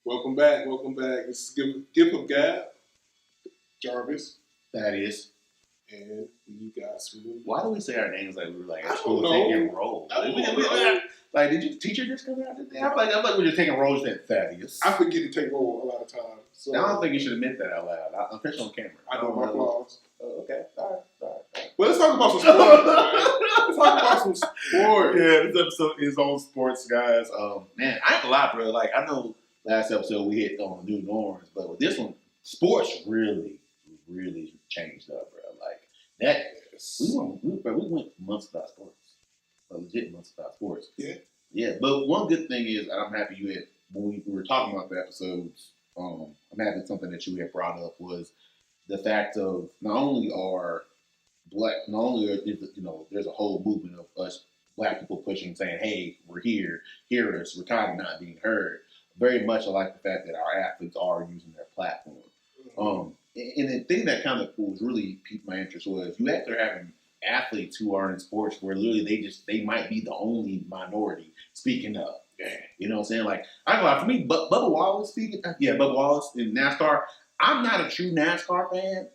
Welcome back. Welcome back. This is Gift of Gab, Jarvis, That is. and we got some. Why do we say our names like we were like I at don't school know. taking roles? I don't know. Like, did your teacher just come out today? I'm like we're just taking roles at Thaddeus. I forget to take roll a lot of times. So I don't think you should admit that out loud. I'm official on camera. I know my flaws. Oh, okay. All right. Well, let's talk about some sports, man. Let's talk about some sports. Yeah, this episode is on sports, guys. Man, I ain't gonna lie, bro. Like, I know last episode we hit on new norms, but with this one, sports really changed up, bro. Like that, we went months without sports, legit months without sports. Yeah. But one good thing is, and I'm happy you had when we were talking about the episodes. I'm happy something that you had brought up was the fact of not only there's a whole movement of us black people pushing, saying, hey, we're here, hear us, we're tired of not being heard. Very much I like the fact that our athletes are using their platform. And the thing that kind of was really piqued my interest was you after having athletes who are in sports where literally they might be the only minority speaking up. You know what I'm saying? Like, I don't know, for me, Bubba Wallace Bubba Wallace in NASCAR, I'm not a true NASCAR fan.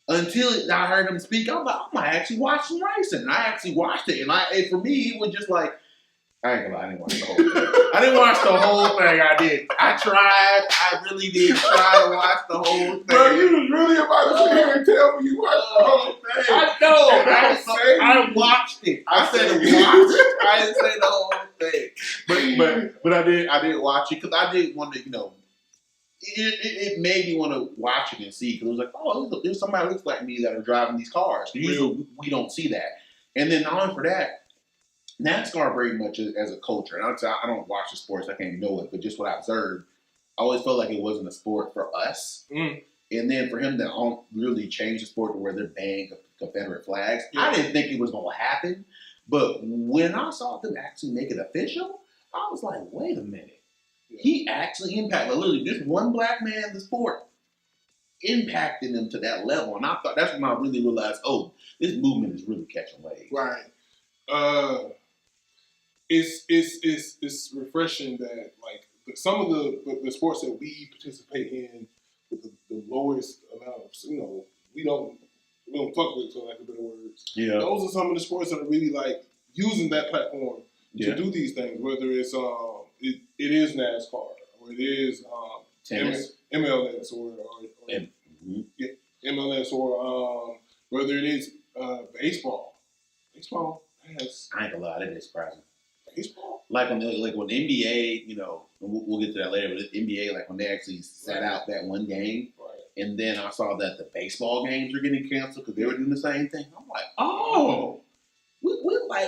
Until I heard him speak, I'm like, I might actually watch some racing. And I actually watched it. And for me, it was just like, I ain't gonna lie, I didn't watch the whole thing. I didn't watch the whole thing. I did. I tried. I really did try to watch the whole thing. Bro, you was really about to sit here and tell me you watched the whole thing. I know. I watched it. I said watch. I didn't say the whole thing. But I did watch it because I did want to, it made me want to watch it and see because it was like, oh, there's somebody who looks like me that are driving these cars. Usually we don't see that. And then not only for that, NASCAR very much as a culture, and I don't watch the sports, I can't know it, but just what I observed, I always felt like it wasn't a sport for us. And then for him to really change the sport to where they're banning Confederate flags, I didn't think it was going to happen. But when I saw them actually make it official, I was like, wait a minute. He actually impacted, literally, just one black man in the sport impacted them to that level. And I thought that's when I really realized, this movement is really catching legs. Right. It's refreshing that like some of the sports that we participate in with the lowest amount of we don't fuck with, for lack of better words. Yeah. Those are some of the sports that are really like using that platform to do these things. Whether it's it is NASCAR or it is tennis, MLS or MLS or whether it is baseball. Baseball has. I ain't gonna lie, that is surprising. Baseball? Like when NBA, we'll get to that later, but the NBA, like when they actually sat out that one game, and then I saw that the baseball games were getting canceled because they were doing the same thing. I'm like,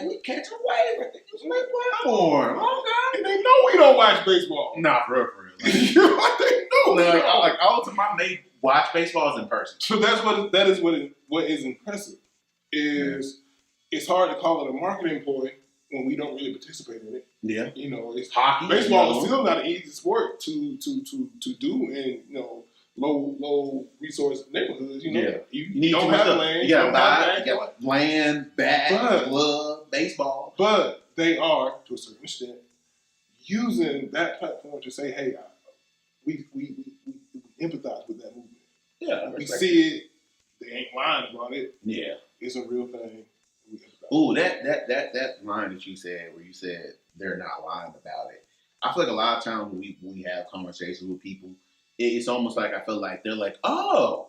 we catch a wave. I think it's my platform. Okay. And they know we don't watch baseball. Nah, for real. Like, they know. Like all the time, they watch baseballs in person. So that is what is impressive. It's hard to call it a marketing ploy when we don't really participate in it. Yeah. It's hockey. Baseball is still not an easy sport to do in low resource neighborhoods. You don't have land. You got land, bat, glove, baseball. But they are, to a certain extent, using that platform to say, hey, we empathize with that movement. Yeah. We see it. They ain't lying about it. Yeah. It's a real thing. Ooh, that line that you said, where you said they're not lying about it. I feel like a lot of times when we have conversations with people, it's almost like I feel like they're like, oh,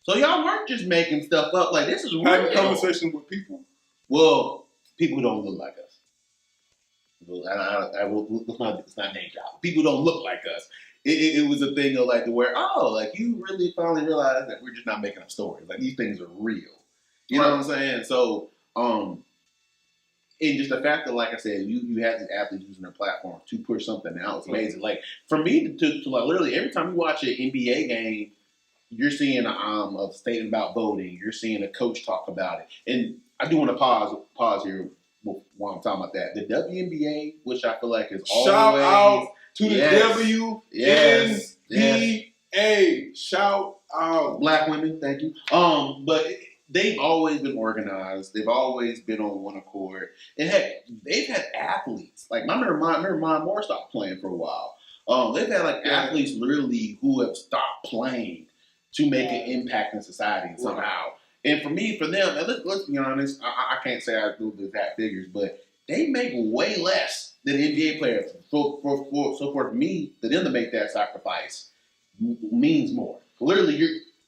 so y'all weren't just making stuff up. Like, this is real. Having conversations with people. Well, people who don't look like us. It's not name job. People don't look like us. It was a thing of like where, like you really finally realize that we're just not making up stories. Like these things are real. You know what I'm saying? So, and just the fact that, like I said, you have these athletes using their platform to push something out. It's amazing. Like for me to like literally every time you watch an NBA game, you're seeing a statement about voting. You're seeing a coach talk about it. And I do want to pause here while I'm talking about that. The WNBA, which I feel like is always shout out to the WNBA. Shout out, black women. Thank you. But they've always been organized. They've always been on one accord. And heck, they've had athletes. Like, I remember Maya Moore stopped playing for a while. They've had like athletes literally who have stopped playing to make an impact in society somehow. And for them, and let's be honest, I can't say I do the exact figures, but they make way less than NBA players. So for me, for them to make that sacrifice means more. Literally,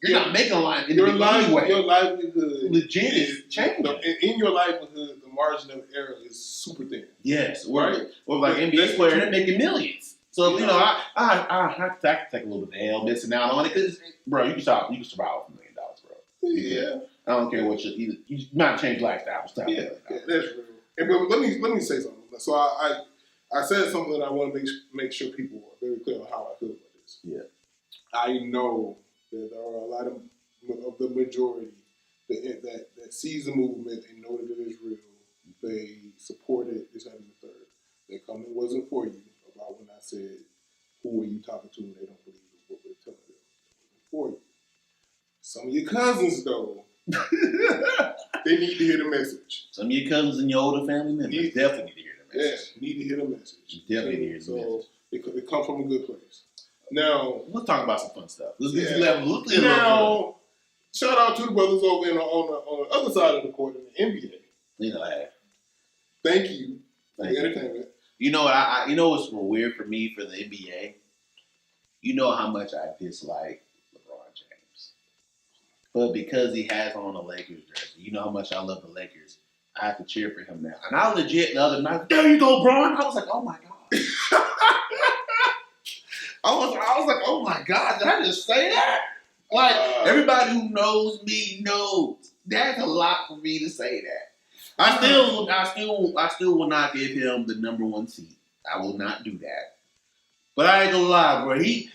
you're not making a line in your livelihood legit is changing. In your livelihood, the margin of error is super thin. Yes, right. Or like NBA player, they're making millions. So I have to take a little bit of L missing out on it because, bro, you can survive with $1 million, bro. Yeah. I don't care what you might change lifestyle. Yeah, that's real. And, but let me say something. So I said something that I want to make sure people are very clear on how I feel about this. Yeah. I know that there are a lot of the majority that sees the movement, they know that it is real, they support it, this, that, and the third. They come, it wasn't for you about when I said, who are you talking to, and they don't believe what we're telling them. It wasn't for you. Some of your cousins, though, they need to hear the message. Some of your cousins and your older family members definitely need to hear the message. Yeah, need to hear the message. Definitely need to hear the message. So it comes from a good place. Now, let's talk about some fun stuff. Now, shout out to the brothers over on the other side of the court in the NBA. You know, thank you for the entertainment. You know what? You know what's weird for me for the NBA? You know how much I dislike LeBron James, but because he has on a Lakers jersey, you know how much I love the Lakers. I have to cheer for him now. And I legit the other night, there you go, Bron. I was like, oh my god. I was like, oh my God, did I just say that? Like, everybody who knows me knows that's a lot for me to say that. I still will not give him the number 1 seed. I will not do that. But I ain't gonna lie, bro. He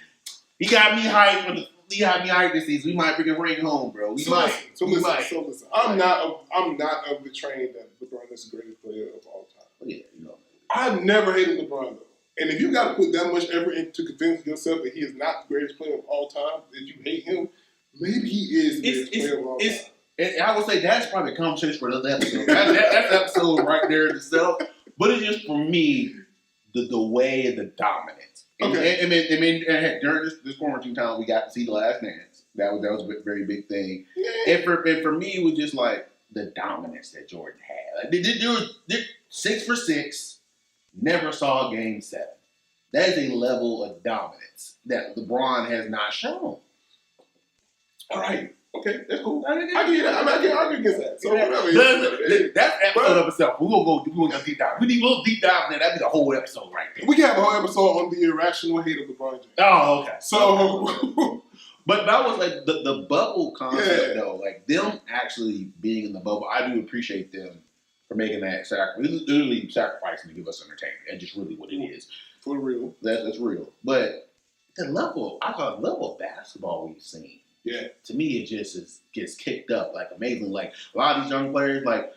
got me hyped this season. We might bring a ring home, bro. Listen. I'm not of the train that LeBron is the greatest player of all time. Yeah, you know. I've never hated LeBron though. And if you got to put that much effort into convincing yourself that he is not the greatest player of all time, that you hate him, maybe he is the greatest player of all time. And I would say that's probably a conversation for another episode. That's an episode right there in itself. But it's just for me, the way of the dominance. Okay. I mean, during this quarantine time, we got to see The Last Dance. That was a very big thing. Yeah. And for me, it was just like the dominance that Jordan had. Like, they're 6 for 6. Never saw Game 7. That is a level of dominance that LeBron has not shown. All right. Okay, that's cool. I give you that. I can argue against that. So whatever. That's an episode of itself. We're going to deep dive. We need a little deep dive in there. That'd be the whole episode right there. We can have a whole episode on the irrational hate of LeBron James. Oh, okay. So... But that was like the bubble concept, though. Like, them actually being in the bubble, I do appreciate them for making that sacrifice. It's literally sacrificing to give us entertainment. That's just really what it is. For real. That's real. But the level of basketball we've seen, to me, it just gets kicked up like amazing. Like, a lot of these young players, like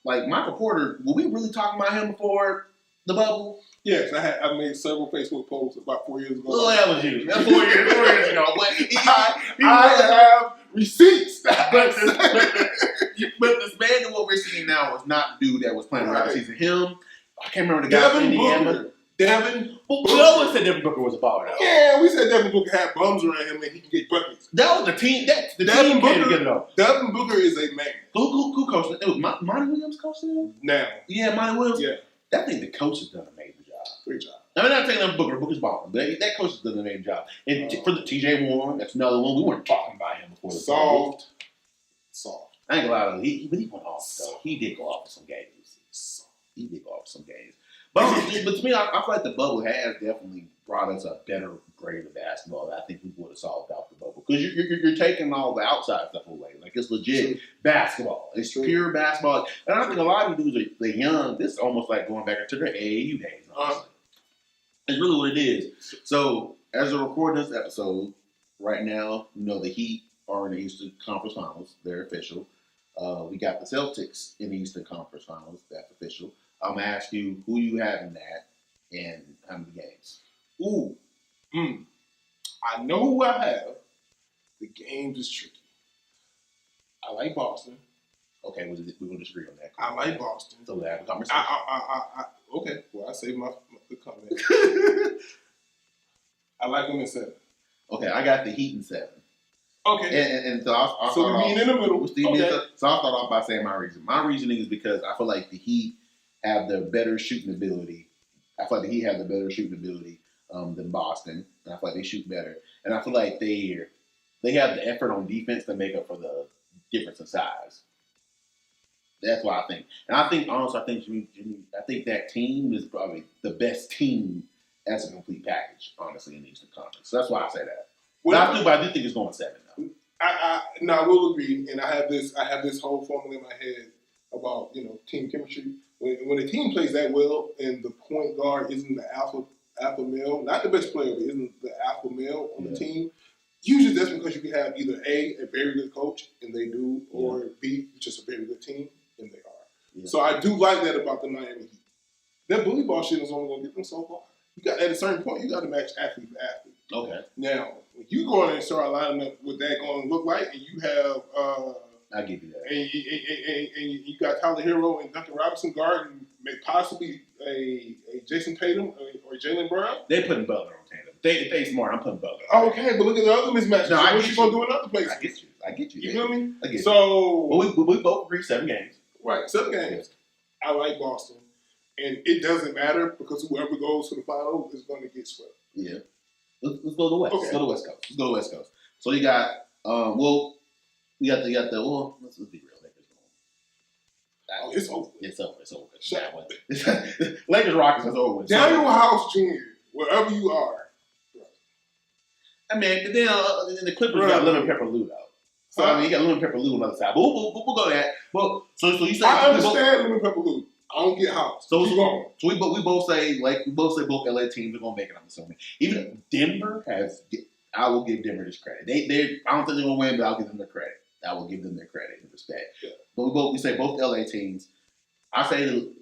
Michael Porter, were we really talking about him before the bubble? Yes, I made several Facebook posts about 4 years ago. Well, that was you. That's 4 years ago. But I have receipts. But this man and what we're seeing now was not the dude that was playing around the season. Him, I can't remember the guy from Indiana. Devin Booker. We always said Devin Booker was a baller. Yeah, we said Devin Booker had bums around him and he can get buckets. That was the team. The Devin team Booker, came together though. Devin Booker is a man. Who coached it? It was Monty Williams coaching him? Now. Yeah, Monty Williams. Yeah. That thing, the coach has done an amazing job. Great job. I'm not taking up Booker. Booker's balling. That coach has done an amazing job. And for the TJ Warren, that's another one. We weren't talking about him before the Soft. I ain't gonna lie to you. But he went off though. He did go off some games. But to me, I feel like the bubble has definitely brought us a better grade of basketball that I think we would have solved without the bubble. Because you're taking all the outside stuff away. Like, it's legit basketball. It's pure basketball. And I think a lot of dudes are young. This is almost like going back to their AAU days, honestly. It's really what it is. So, as we're recording this episode, right now, the Heat are in the Eastern Conference Finals. They're official. We got the Celtics in the Eastern Conference Finals. That's official. I'm going to ask you who you have in that and how many games. I know who I have. The games is tricky. I like Boston. Okay, we're going to disagree on that. I like Boston. So we have a conversation. Okay, well, I saved my comment. I like them in 7. Okay, I got the Heat in 7. Okay. And so I'll so we meet in the middle. Okay. So I'll start off by saying my reason. My reasoning is because I feel like the Heat have the better shooting ability. I feel like the Heat have the better shooting ability than Boston. And I feel like they shoot better. And I feel like they have the effort on defense to make up for the difference in size. That's what I think. And I think, honestly, I think that team is probably the best team as a complete package, honestly, in the Eastern Conference. So that's why I say that. But I do think it's going 7, though. I will agree, and I have this whole formula in my head about team chemistry. When a team plays that well, and the point guard isn't the alpha male, not the best player, but isn't the alpha male on the team. Usually, that's because you can have either a very good coach, and they do, or B, just a very good team, and they are. Yeah. So I do like that about the Miami Heat. That bully ball shit is only going to get them so far. You got at a certain point, you got to match athlete to athlete. Okay. Now, when you go in and start lining up what that going to look like, and you have, I give you that, and you got Tyler Hero and Duncan Robinson guarding possibly a Jason Tatum or Jaylen Brown. They putting Butler on tandem. If they smart, I'm putting Butler. Okay, but look at the other mismatches. No, what you gonna do in other places? I get you. You feel me? I get you. So, we both agree 7 games. Right, 7 games. Yes. I like Boston. And it doesn't matter because whoever goes to the final is going to get swept. Yeah. Let's go to the West. Okay. Let's go to the West Coast. So you got, let's be real. It's over. It's over. Lakers Rockets is over. Daniel House Jr., wherever you are. I mean, then the Clippers got Lemon Pepper Lou, though. So, I mean, you got Lemon Pepper Lou on the other side. But we'll go to that. Well, so you say I understand Lemon Pepper Lou. I don't get House. So we both say both LA teams are gonna make it. I'm assuming. Even Denver has. I will give Denver this credit. They I don't think they're gonna win, but I'll give them their credit. I will give them their credit and respect. Yeah. But we say both LA teams. I say the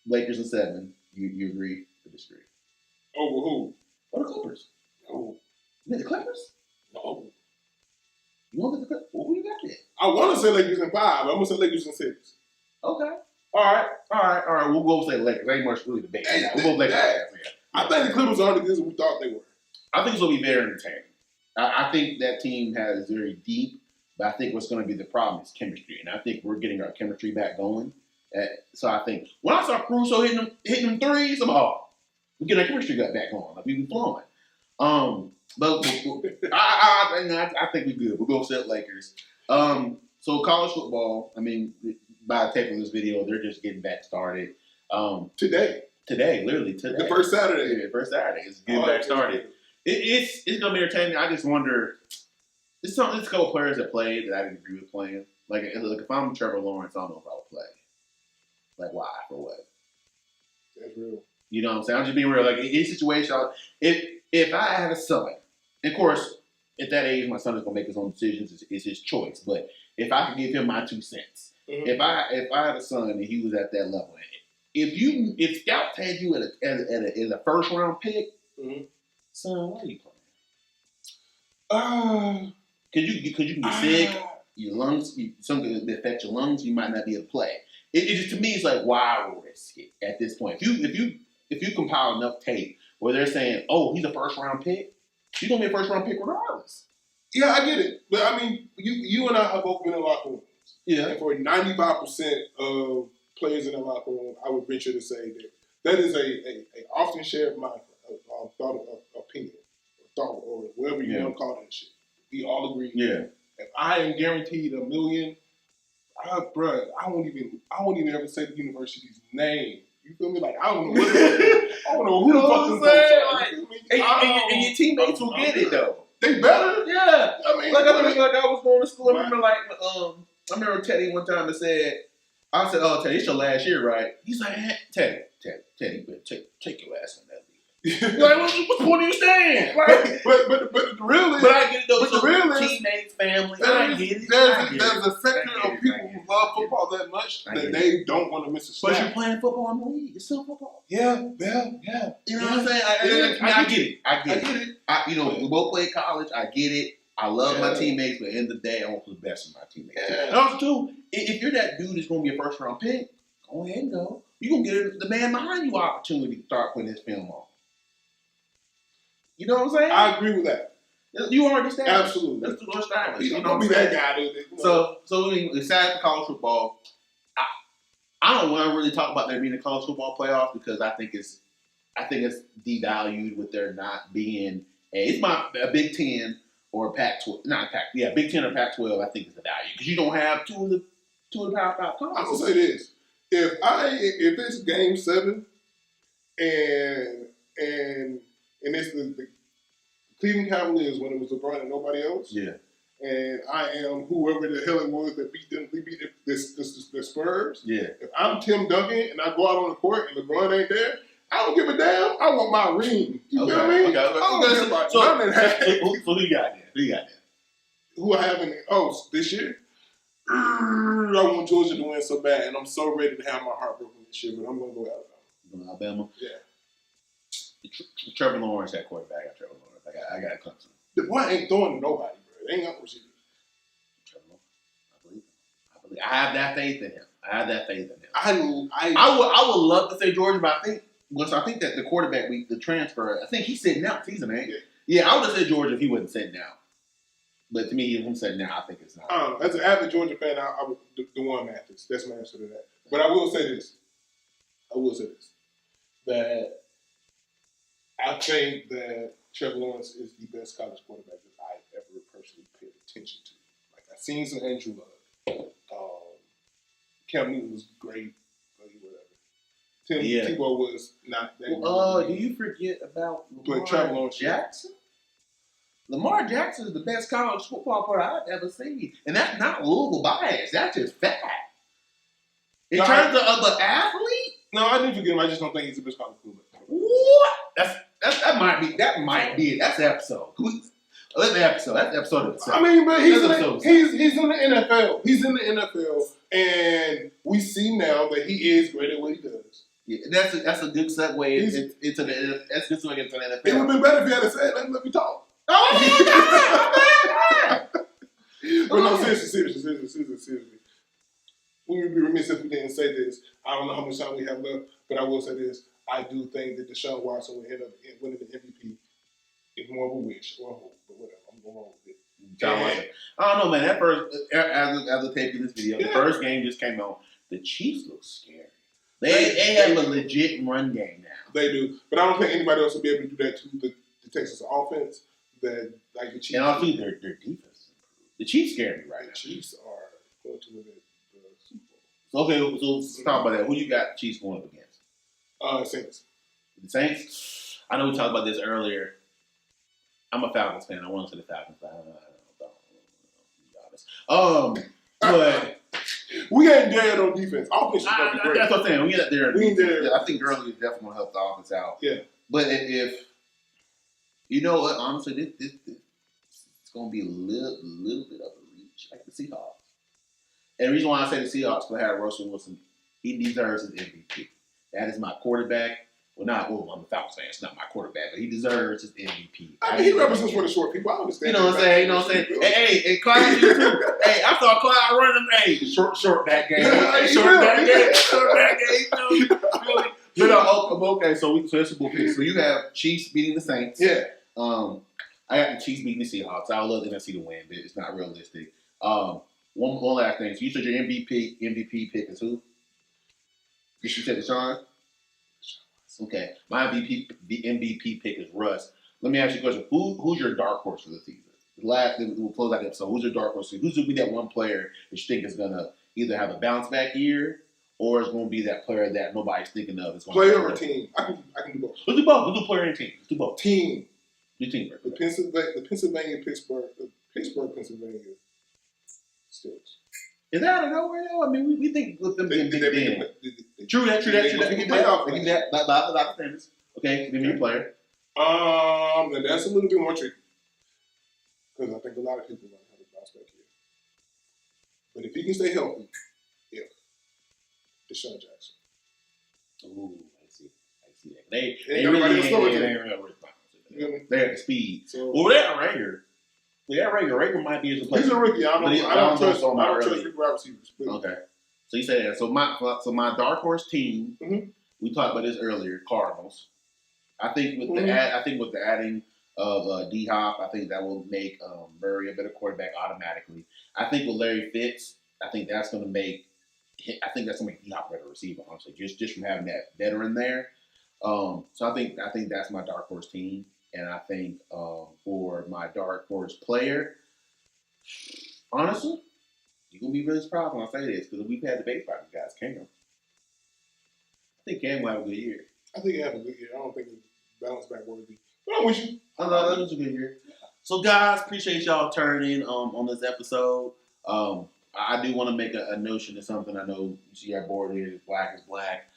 Lakers in 7. You agree or disagree? Over who? Or the Clippers? No. You mean the Clippers? No. You want the Clippers? What do you got there? I want to say Lakers in 5. I'm gonna say Lakers in 6. Okay. All right. We'll go say Lakers. Ain't much really debate. We'll go Lakers. I think the Clippers aren't as good as we thought they were. I think it's going to be very entertaining. I think that team is very deep, but I think what's going to be the problem is chemistry, and I think we're getting our chemistry back going. So I think when I saw Caruso hitting them threes, I'm we get our chemistry back going. Like we be flowing. But I think we're good. We'll go set Lakers. So college football. I mean, by the tape of this video, they're just getting back started. Today, literally today. The first Saturday. Yeah, first Saturday. It's getting back started. It's gonna be entertaining. I just wonder. There's a couple players that played that I didn't agree with playing. Like if I'm Trevor Lawrence, I don't know if I would play. Like why for what? That's real. You know what I'm saying? I'm just being real. Like in this situation, if I had a son, and of course, at that age, my son is gonna make his own decisions. It's his choice. But if I could give him my 2 cents, if I had a son and he was at that level, if Scouts had you at a first round pick, son, why are you playing? Could you get sick? Your lungs, something that affects your lungs, you might not be able to play. It just to me, it's like why risk it at this point? If you compile enough tape where they're saying, "Oh, he's a first round pick," you're gonna be a first round pick regardless. Yeah, I get it, but I mean, you and I have both been in locker rooms. Yeah, and for 95% of players in the locker room, I would venture to say that is a often shared mind thought, opinion, thought, or whatever you want to call that shit. We all agree. Yeah. If I am guaranteed $1 million, I won't even ever say the university's name. You feel me? Like I don't know. I don't know who the fuck them folks are. And your teammates will get it though. They better. Yeah. I mean, I was going to school. I remember I remember Teddy one time said, I said, "Oh, Teddy, it's your last year, right?" He's like, Teddy, you better take your ass on that league. Like, what's the point of you staying? Like, but really, but I get it though. But the real is teammates, family. I get it. There's a sector of people who love football that much that they don't want to miss a snap. But you're playing football in the league. It's still football. Yeah. You know what I'm saying? I get it. We both played college. I get it. I love my teammates, but at the end of the day, I want the best of my teammates. Yeah. And also, too, if you're that dude that's going to be a first-round pick, go ahead and go. You're going to get the man behind you opportunity to start putting his film on. You know what I'm saying? I agree with that. You already established. Absolutely. Let's do established. You know don't what be I'm that saying? guy. Dude. So it's sad for college football. I don't want to really talk about there being a college football playoff because I think it's devalued with there not being a Big Ten or a Pac-12, not Pac, yeah, Big Ten or Pac-12. I think is the value because you don't have two of the Power Five I'm conferences. gonna say this: if it's Game 7 and it's the Cleveland Cavaliers when it was LeBron and nobody else, yeah, and I am whoever the hell it was that beat them, the Spurs. yeah. If I'm Tim Duncan and I go out on the court and LeBron ain't there, I don't give a damn. I want my ring. You Okay, feel me? okay. I don't care about So none of that. who you got there? Who you got there? Who I have in the this year? I want Georgia to win so bad, and I'm so ready to have my heart broken this year, but I'm going to go Alabama. Alabama? Yeah. Trevor Lawrence at quarterback. I got Trevor Lawrence. I got Clemson. The boy ain't throwing to nobody, bro. They ain't got no receivers. Trevor Lawrence. I believe. I have that faith in him. I would love to say Georgia, but I think that the quarterback week, the transfer, I think he's sitting out season, man. Yeah, I would have said Georgia if he wasn't sitting out. But to me, if I'm sitting out, I think it's not. I don't know. As an avid Georgia fan, I would DeJuan Mathis. That's my answer to that. But I will say this. That I think that Trevor Lawrence is the best college quarterback that I've ever personally paid attention to. Like, I've seen some Andrew Luck. Cam Newton was great, but whatever. Tebow was not that good. Do you forget about Trevor Lamar Jackson? Lamar Jackson is the best college football player I've ever seen. And that's not Louisville bias. That's just fact. In terms of the athlete? No, I didn't forget him. I just don't think he's the best college quarterback. What? That might be it. That's the episode. That's the episode. That's the episode of itself. I mean, but he's in the NFL. He's in the NFL, and we see now that he is great at what he does. Yeah, that's a good segue into the NFL. It would have been better if he had said, let me talk. Oh my God! But no, seriously. We would be remiss if we didn't say this. I don't know how much time we have left, but I will say this. I do think that Deshaun Watson will end up winning the MVP. It's more of a wish or a hope, but whatever. I'm going wrong with it. I don't know, man. That first, as a tape in this video, the first game just came out. The Chiefs look scary. They have a legit run game now. They do, but I don't think anybody else will be able to do that to the Texas offense. That like the Chiefs. And I think their defense is improved. The Chiefs scare me right now. The Chiefs are going to win the Super Bowl. Okay, so let's talk about that. Who you got Chiefs going up against? Saints. The Saints? I know we talked about this earlier. I'm a Falcons fan. I want to say the Falcons. I don't know. To be honest. But we ain't dead on defense. Offense is going to be great. That's what I'm saying. We get there. We ain't there. I think Gurley is definitely going to help the offense out. Yeah. But if you know what, honestly, this it's going to be a little bit of a reach, like the Seahawks. And the reason why I say the Seahawks will have Russell Wilson, he deserves his MVP. That is my quarterback. I'm a Falcons fan. It's not my quarterback, but he deserves his MVP. I mean, he represents for the short people. I understand. You know what I'm saying? Hey, Clyde, you too. Hey, I saw Clyde running. Hey, short back game. Short back game. But okay. So it's a bull pick. So you have Chiefs beating the Saints. Yeah. I got the Chiefs beating the Seahawks. I would love the NFC to win, but it's not realistic. One last thing. So you said your MVP pick is who? You said Deshaun? Okay. My MVP pick is Russ. Let me ask you a question. Who's your dark horse for the season? We'll close out the episode. Who's your dark horse? Who's going to be that one player that you think is going to either have a bounce back year or is going to be that player that nobody's thinking of? Player or team? I can do both. Let's do both. Let's do player and team. Let's do both. Team. Do team. The Pittsburgh, Pennsylvania Steelers. Is that out of nowhere though? I mean, we think with them being Big Ben. True that. They give that standards. Okay, give me a player. Now that's a little bit more tricky because I think a lot of people are going to have a bounce back here. But if he can stay healthy, Deshaun Jackson. Ooh, I see that. They really ain't real responsible. They have the speed. Well, that Rager. Yeah, Rager might be his replacement. He's a rookie. I don't trust rookie wide receivers. Okay. So you say that. So my dark horse team, we talked about this earlier, Cardinals. I think with the adding of D Hop. I think that will make Murray a better quarterback automatically. I think with Larry Fitz, I think that's going to make D Hop a better receiver. Honestly, just from having that veteran there. So I think that's my dark horse team, and I think for my dark horse player, honestly, you're gonna be really surprised when I say this because we've had debates about these guys. Cam, I think Cam will have a good year. I think he have a good year. I don't think it's bounce back worthy. But I'm with you. That was a good year. So, guys, appreciate y'all turning in on this episode. I do want to make a notion of something. I know you see our board here, black is black.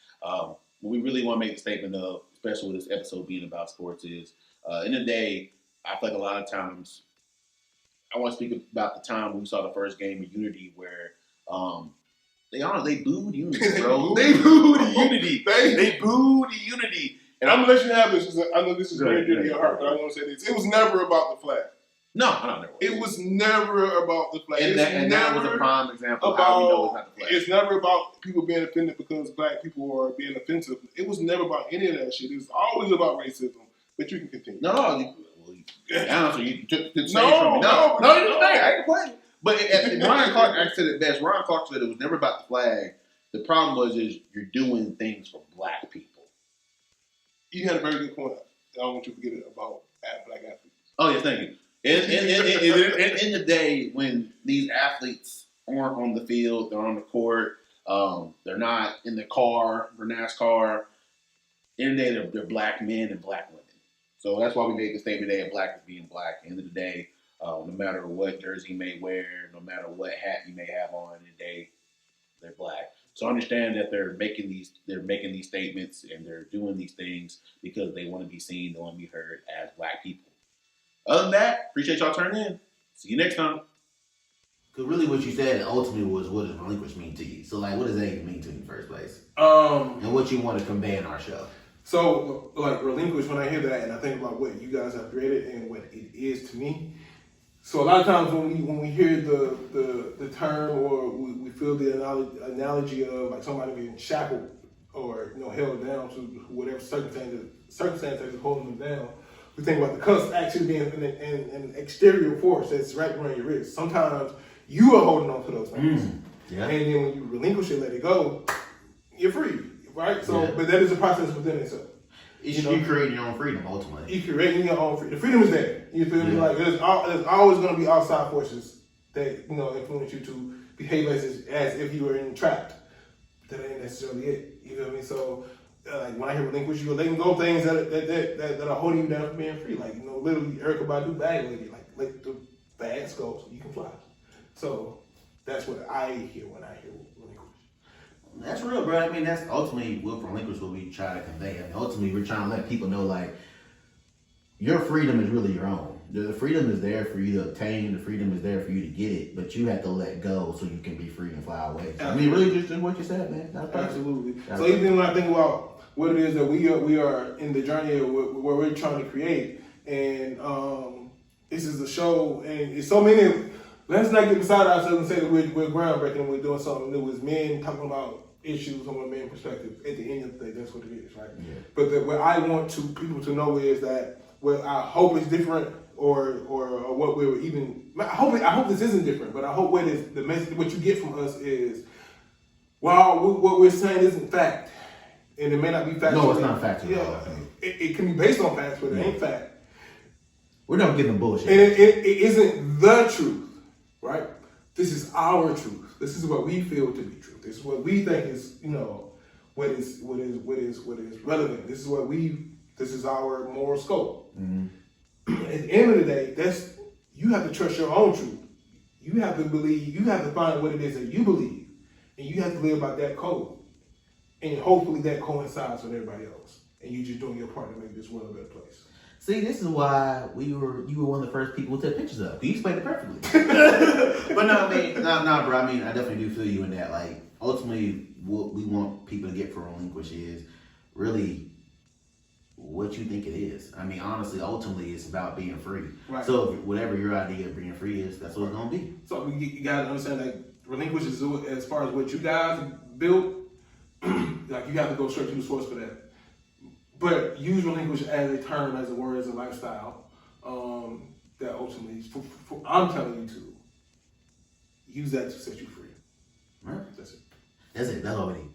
We really want to make a statement of, especially with this episode being about sports, is in the day, I feel like a lot of times, I want to speak about the time we saw the first game of Unity where they booed Unity, bro. They booed Unity. They booed Unity. And I'm gonna let you have this because I know this is very dear to your heart, but I want to say this: it was never about the flag. No. It was never about the flag. And that was a prime example of how we know it's not the flag. It's never about people being offended because black people are being offensive. It was never about any of that shit. It was always about racism. But you can continue. You took the stage from me. No, you're saying I ain't complaining. But Ryan Clark actually said it best. Ryan Clark said it was never about the flag. The problem was you're doing things for black people. You had a very good point. I don't want you to forget about black athletes. Oh yes, thank you. In the day when these athletes aren't on the field, they're on the court, they're not in the car for NASCAR. In the day, they're black men and black women. So that's why we made the statement today of black is being black. At the end of the day, no matter what jersey you may wear, no matter what hat you may have on in the day, they're black. So understand that they're making these statements and they're doing these things because they want to be seen, they want to be heard as black people. Other than that, appreciate y'all turning in. See you next time. Because really what you said ultimately was, what does relinquish mean to you? So like, what does that even mean to you in the first place? And what you want to convey in our show? So like relinquish, when I hear that and I think about what you guys have created and what it is to me. So a lot of times when we hear the term or we feel the analogy of like somebody being shackled or held down to whatever circumstance is holding them down, we think about the cuffs actually being an exterior force that's right around your wrist. Sometimes you are holding on to those things. Yeah. And then when you relinquish it, let it go, you're free, right? So, but that is a process within itself. You creating your own freedom, ultimately. You creating your own freedom. The freedom is there. You feel me? Like there's always going to be outside forces that influence you to behave as if you were entrapped. That ain't necessarily it. You feel me? So like when I hear relinquish, you're letting go of things that are holding you down from being free. Like literally Erykah Badu bag lady, like let the bags go so you can fly. So that's what I hear when I hear relinquish. That's real, bro. I mean, that's ultimately what relinquish what we try to convey. I mean, ultimately, we're trying to let people know, like, your freedom is really your own. The freedom is there for you to obtain. The freedom is there for you to get it, but you have to let go so you can be free and fly away. So, I mean, really, just what you said, man. Absolutely. So even when I think about what it is that we are in the journey of where we're trying to create, and this is a show, and it's so many. Let's not get beside ourselves and say that we're groundbreaking and we're doing something new. It's men talking about issues from a man's perspective. At the end of the day, that's what it is, right? Yeah. But what I want people to know is that what I hope is different, or what we're even. I hope this isn't different, but I hope what is the message, what you get from us is, well, what we're saying isn't fact, and it may not be fact. No, it's not fact. Yeah, it can be based on facts, but it ain't fact. We're not getting bullshit, and it isn't the truth. Right? This is our truth. This is what we feel to be true. This is what we think is, what is relevant. This is our moral scope. Mm-hmm. At the end of the day, you have to trust your own truth. You have to believe, you have to find what it is that you believe. And you have to live by that code. And hopefully that coincides with everybody else. And you're just doing your part to make this world a better place. See, this is why you were one of the first people to take pictures of. You explained it perfectly. But no, I mean, no, bro. I mean, I definitely do feel you in that. Like, ultimately, what we want people to get from relinquish is really what you think it is. I mean, honestly, ultimately, it's about being free. Right. So, whatever your idea of being free is, that's what it's gonna be. So you gotta understand, like, relinquish is as far as what you guys built. Like, you have to go straight to the source for that. But use relinquish as a term, as a word, as a lifestyle. that ultimately, I'm telling you to use that to set you free. Right. That's it. That's it. That's all we need.